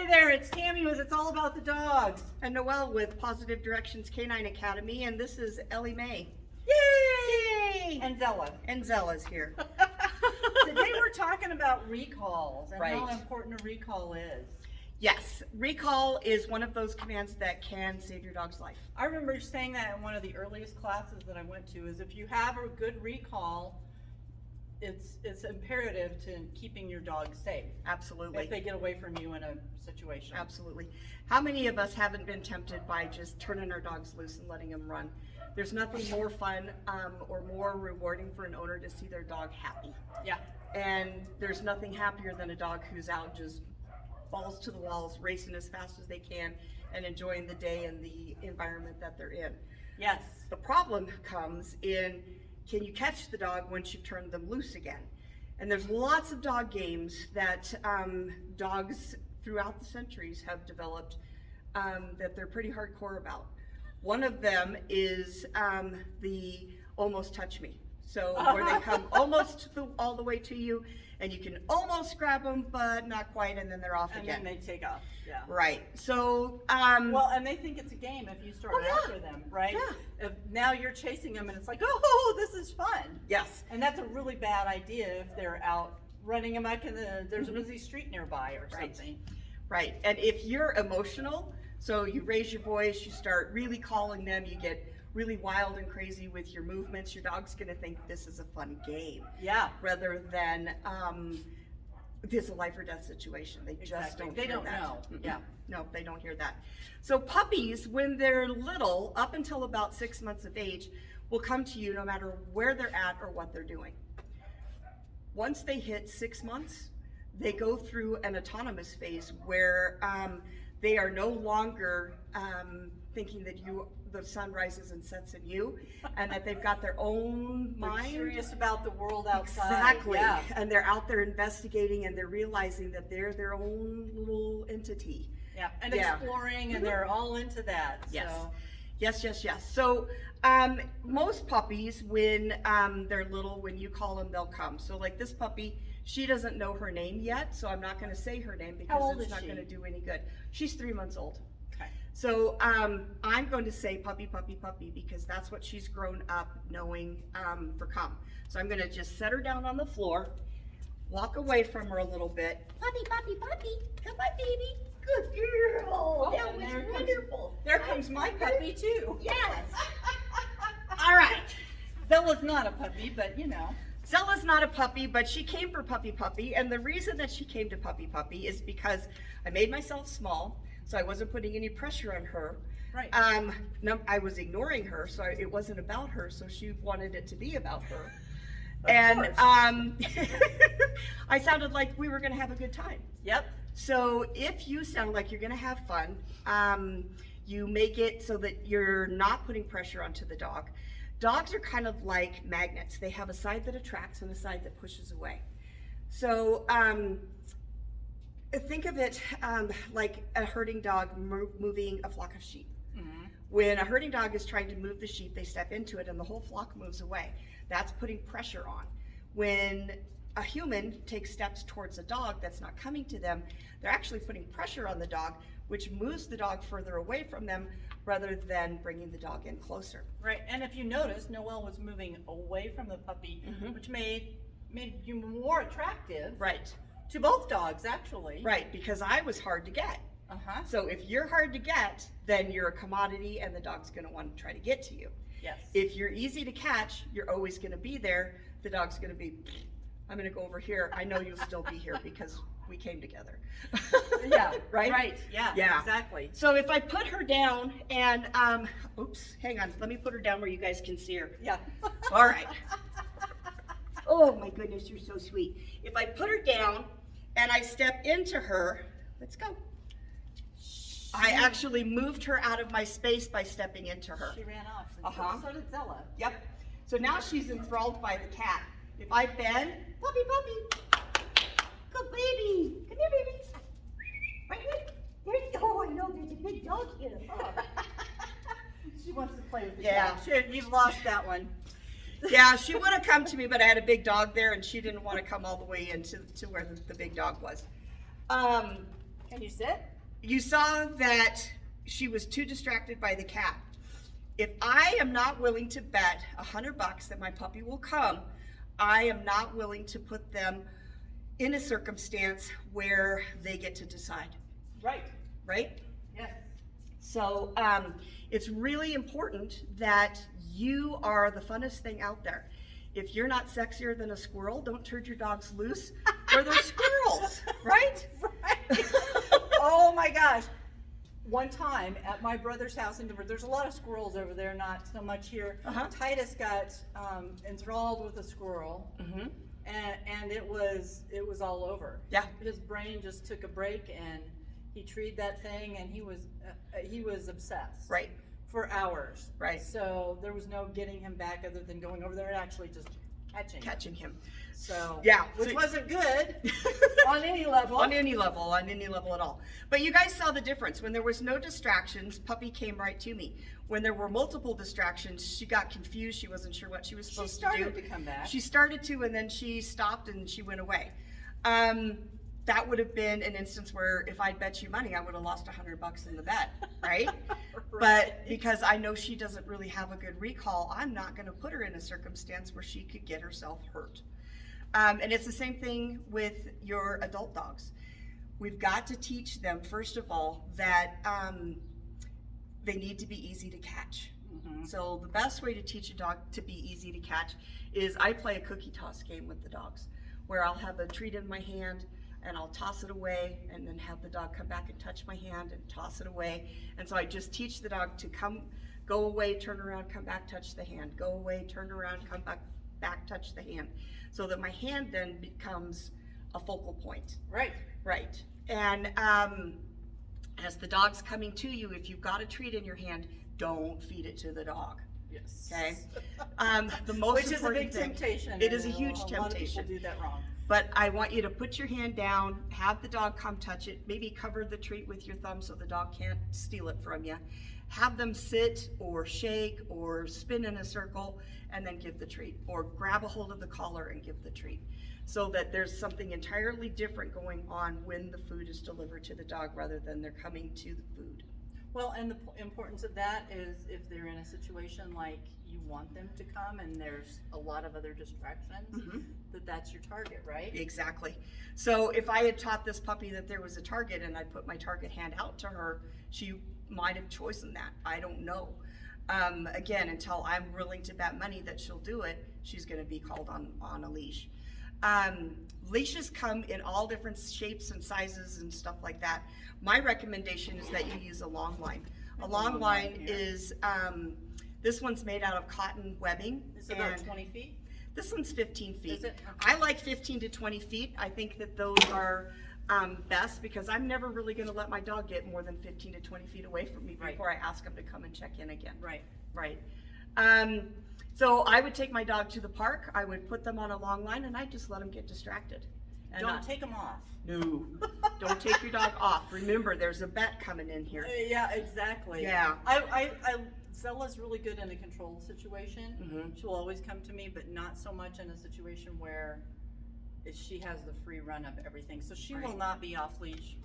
there, it's Tammy with It's All About the Dogs. And Noelle with Positive Directions Canine Academy, and this is Ellie Mae. Yay! Yay! And Zella. And Zella's here. Today we're talking about recalls and how Right. important a recall is. Yes, recall is one of those commands that can save your dog's life. I remember saying that in one of the earliest classes that I went to, is if you have a good recall, it's imperative to keeping your dog safe. Absolutely. If they get away from you in a situation. Absolutely. How many of us haven't been tempted by just turning our dogs loose and letting them run? There's nothing more fun or more rewarding for an owner to see their dog happy. Yeah. And there's nothing happier than a dog who's out just balls to the walls, racing as fast as they can and enjoying the day and the environment that they're in. Yes. The problem comes in, can you catch the dog once you've turned them loose again? And there's lots of dog games that dogs throughout the centuries have developed that they're pretty hardcore about. One of them is the almost touch me. So where they come almost all the way to you and you can almost grab them, but not quite, and then they're off again. And then they take off, yeah. Right, so. Well, and they think it's a game if you start after them, right? Yeah. If now you're chasing them and it's like, oh, this is fun. Yes. And that's a really bad idea if they're out running amok and there's a busy street nearby or something. Right, and if you're emotional, so you raise your voice, you start really calling them, you get really wild and crazy with your movements, your dog's gonna think this is a fun game. Yeah. Rather than this is a life or death situation. They just don't hear that. know. Yeah. No, they don't hear that. So puppies, when they're little, up until about 6 months of age, will come to you no matter where they're at or what they're doing. Once they hit 6 months, they go through an autonomous phase where they are no longer thinking that the sun rises and sets in you, and that they've got their own mind. They're curious about the world outside. Exactly. Yeah. And they're out there investigating, and they're realizing that they're their own little entity. Yeah. And exploring, and they're all into that. Yes. So. Yes. So most puppies, when they're little, when you call them, they'll come. So like this puppy, she doesn't know her name yet, so I'm not going to say her name because it's not going to do any good. She's 3 months old. Okay. So I'm going to say puppy, because that's what she's grown up knowing for come. So I'm going to just set her down on the floor, walk away from her a little bit. Puppy, come on, baby. Good girl. Oh, That was there wonderful. There comes my puppy too. Yes. All right. Zella's not a puppy, but you know. Zella's not a puppy, but she came for puppy, and the reason that she came to puppy is because I made myself small, so I wasn't putting any pressure on her. Right. No, I was ignoring her, so it wasn't about her, so she wanted it to be about her. Of course. I sounded like we were going to have a good time. Yep. So if you sound like you're going to have fun, you make it so that you're not putting pressure onto the dog. Dogs are kind of like magnets. They have a side that attracts and a side that pushes away. So think of it like a herding dog moving a flock of sheep. Mm-hmm. When a herding dog is trying to move the sheep, they step into it and the whole flock moves away. That's putting pressure on. When a human takes steps towards a dog that's not coming to them, they're actually putting pressure on the dog, which moves the dog further away from them rather than bringing the dog in closer. Right. And if you notice, Noelle was moving away from the puppy, which made you more attractive. Right. To both dogs, actually. Right, because I was hard to get. Uh-huh. So if you're hard to get, then you're a commodity and the dog's going to want to try to get to you. Yes. If you're easy to catch, you're always going to be there. The dog's going to be, I'm going to go over here. I know you'll still be here because we came together. Yeah. Right? Right. Yeah. Yeah. Exactly. So if I put her down and, oops, hang on. Let me put her down where you guys can see her. Yeah. All right. Oh my goodness, you're so sweet. If I put her down and I step into her, let's go. I actually moved her out of my space by stepping into her. She ran off. Uh-huh. So did Zella. Yep. So now she's enthralled by the cat. If I bend, puppy, good baby. Come here, baby. Right here. There you go. I know there's a big dog here. Oh. She wants to play with the Yeah. cat. You've lost that one. Yeah, she would have come to me, but I had a big dog there, and she didn't want to come all the way into where the big dog was. Can you sit? you saw that she was too distracted by the cat. If I am not willing to bet $100 that my puppy will come, I am not willing to put them in a circumstance where they get to decide. Right. Right? Yes. So it's really important that you are the funnest thing out there. If you're not sexier than a squirrel, don't turn your dogs loose, or they're squirrels, right? Right. Oh my gosh. One time at my brother's house in Denver, there's a lot of squirrels over there, not so much here. Titus got enthralled with a squirrel, and it was all over. Yeah. His brain just took a break, and he treed that thing, and he was obsessed. Right. For hours. Right. So there was no getting him back other than going over there and actually just catching him. So yeah, which wasn't good on any level. On any level at all. But you guys saw the difference. When there was no distractions, puppy came right to me. When there were multiple distractions, she got confused. She wasn't sure what she was supposed to do. She started to come back. She started to, and then she stopped and she went away. That would have been an instance where if I'd bet you money, I would have lost $100 in the bet, right? But because I know she doesn't really have a good recall, I'm not going to put her in a circumstance where she could get herself hurt. And it's the same thing with your adult dogs. We've got to teach them, first of all, that they need to be easy to catch. So the best way to teach a dog to be easy to catch is I play a cookie toss game with the dogs, where I'll have a treat in my hand, and I'll toss it away, and then have the dog come back and touch my hand and toss it away. And so I just teach the dog to go away, turn around, come back, touch the hand, go away, turn around, come back, touch the hand, so that my hand then becomes a focal point. Right. Right. And as the dog's coming to you, if you've got a treat in your hand, don't feed it to the dog. Yes. Okay. The most Which is a big temptation. It is a huge temptation. A lot of people temptation. do that wrong. But I want you to put your hand down, have the dog come touch it, maybe cover the treat with your thumb so the dog can't steal it from you. Have them sit or shake or spin in a circle and then give the treat, or grab a hold of the collar and give the treat, so that there's something entirely different going on when the food is delivered to the dog rather than they're coming to the food. Well, and the importance of that is if they're in a situation like you want them to come and there's a lot of other distractions, that's your target, right? Exactly. So if I had taught this puppy that there was a target and I put my target hand out to her, she might have chosen that. I don't know. Again, until I'm willing to bet money that she'll do it, she's going to be called on a leash. Leashes come in all different shapes and sizes and stuff like that. My recommendation is that you use a long line. A long line is, this one's made out of cotton webbing. Is it about 20 feet? This one's 15 feet. Is it? I like 15 to 20 feet. I think that those are best, because I'm never really going to let my dog get more than 15 to 20 feet away from me before I ask him to come and check in again. Right. Right. So I would take my dog to the park, I would put them on a long line, and I'd just let them get distracted. And Don't take them off. No, don't take your dog off. Remember, there's a bet coming in here. Yeah, exactly. Yeah. Zella's really good in a control situation. She'll always come to me, but not so much in a situation where she has the free run of everything. So she will not be off leash,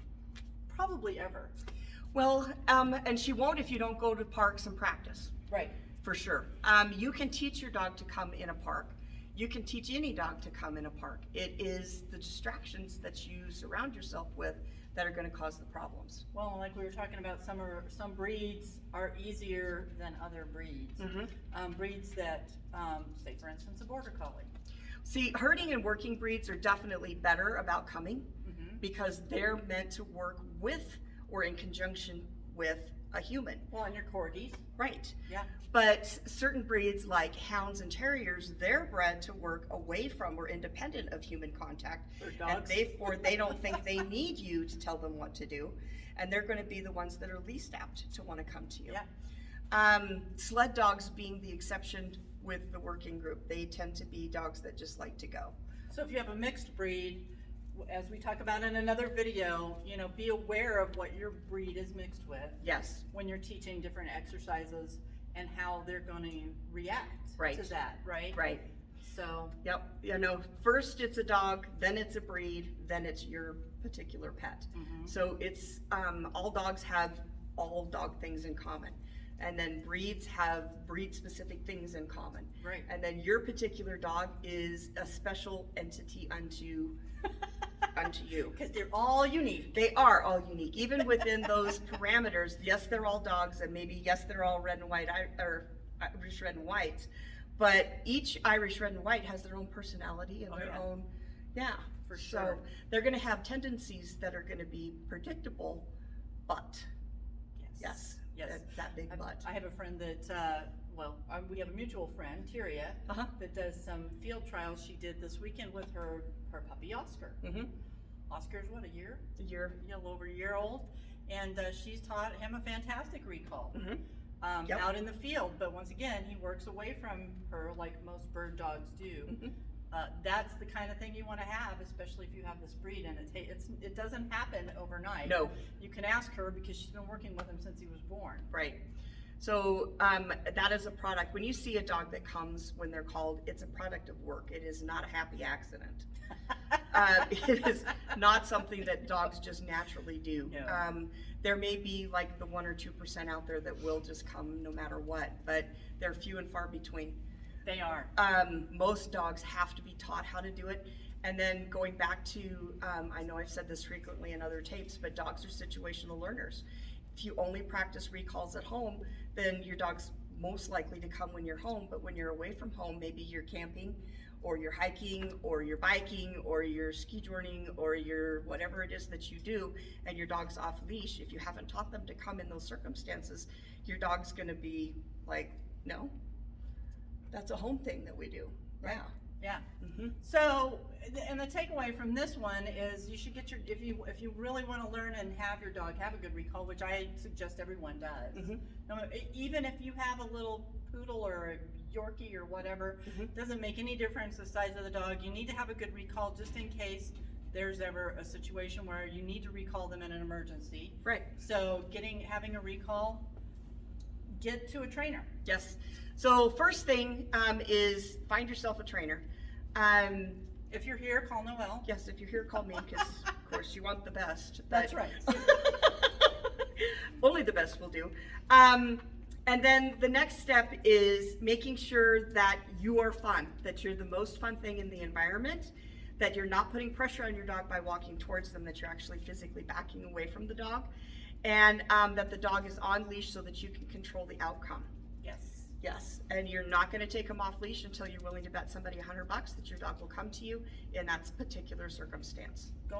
probably ever. Well, and she won't if you don't go to parks and practice. Right. For sure. You can teach your dog to come in a park. You can teach any dog to come in a park. It is the distractions that you surround yourself with that are going to cause the problems. Well, like we were talking about, some breeds are easier than other breeds. Breeds that, say for instance, a border collie. See, herding and working breeds are definitely better about coming, because they're meant to work with or in conjunction with a human. Well, and your corgis. Right. Yeah. But certain breeds like hounds and terriers, they're bred to work away from or independent of human contact. They're dogs. And they don't think they need you to tell them what to do. And they're going to be the ones that are least apt to want to come to you. Yeah. Sled dogs being the exception with the working group. They tend to be dogs that just like to go. So if you have a mixed breed, as we talk about in another video, be aware of what your breed is mixed with. Yes. When you're teaching different exercises and how they're going to react Right. to that, right? Right. So, Yep, you know, first it's a dog, then it's a breed, then it's your particular pet. So it's, all dogs have all dog things in common. And then breeds have breed-specific things in common. Right. And then your particular dog is a special entity unto you. because they're all unique. They are all unique, even within those parameters. Yes, they're all dogs, and maybe yes, they're all red and white, or Irish red and white. But each Irish red and white has their own personality and their own, For so sure. they're going to have tendencies that are going to be predictable, but yes, that big but. I have a friend that, we have a mutual friend, Tyria, that does some field trials she did this weekend with her puppy Oscar. Oscar's what, a year? A year. A little over a year old. And she's taught him a fantastic recall out in the field. But once again, he works away from her like most bird dogs do. That's the kind of thing you want to have, especially if you have this breed, and it doesn't happen overnight. No. You can ask her because she's been working with him since he was born. Right. So that is a product. When you see a dog that comes when they're called, it's a product of work. It is not a happy accident. It is not something that dogs just naturally do. No. There may be like the 1 or 2% out there that will just come no matter what, but they're few and far between. They are. Most dogs have to be taught how to do it. And then going back to, I know I've said this frequently in other tapes, but dogs are situational learners. If you only practice recalls at home, then your dog's most likely to come when you're home, but when you're away from home, maybe you're camping, or you're hiking, or you're biking, or you're ski journeying, or you're whatever it is that you do, and your dog's off leash. If you haven't taught them to come in those circumstances, your dog's gonna be like, no, that's a home thing that we do. Right. Yeah. Yeah. So, and the takeaway from this one is you should get if you really want to learn and have your dog have a good recall, which I suggest everyone does. No, even if you have a little poodle or a Yorkie or whatever, doesn't make any difference the size of the dog. You need to have a good recall just in case there's ever a situation where you need to recall them in an emergency. Right. So having a recall, get to a trainer. Yes. So first thing is find yourself a trainer. If you're here, call Noelle. Yes, if you're here, call me, because of course you want the best. That's right. Only the best will do. And then the next step is making sure that you are fun, that you're the most fun thing in the environment, that you're not putting pressure on your dog by walking towards them, that you're actually physically backing away from the dog, and that the dog is on leash so that you can control the outcome. Yes. Yes, and you're not going to take them off leash until you're willing to bet somebody $100 that your dog will come to you in that particular circumstance. Go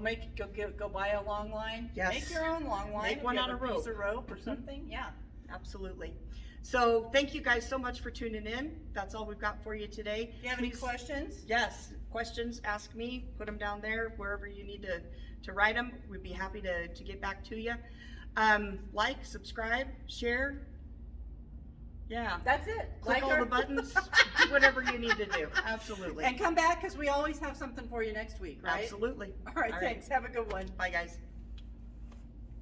buy a long line. Yes. Make your own long line. Make one out of rope. Piece of rope or something. Yeah. Absolutely. So thank you guys so much for tuning in. That's all we've got for you today. Do you have any questions? Yes, questions, ask me, put them down there, wherever you need to write them. We'd be happy to get back to you. Like, subscribe, share. Yeah. That's it. Click all the buttons, do whatever you need to do. Absolutely. And come back because we always have something for you next week, right? Absolutely. All right, thanks. Have a good one. Bye, guys.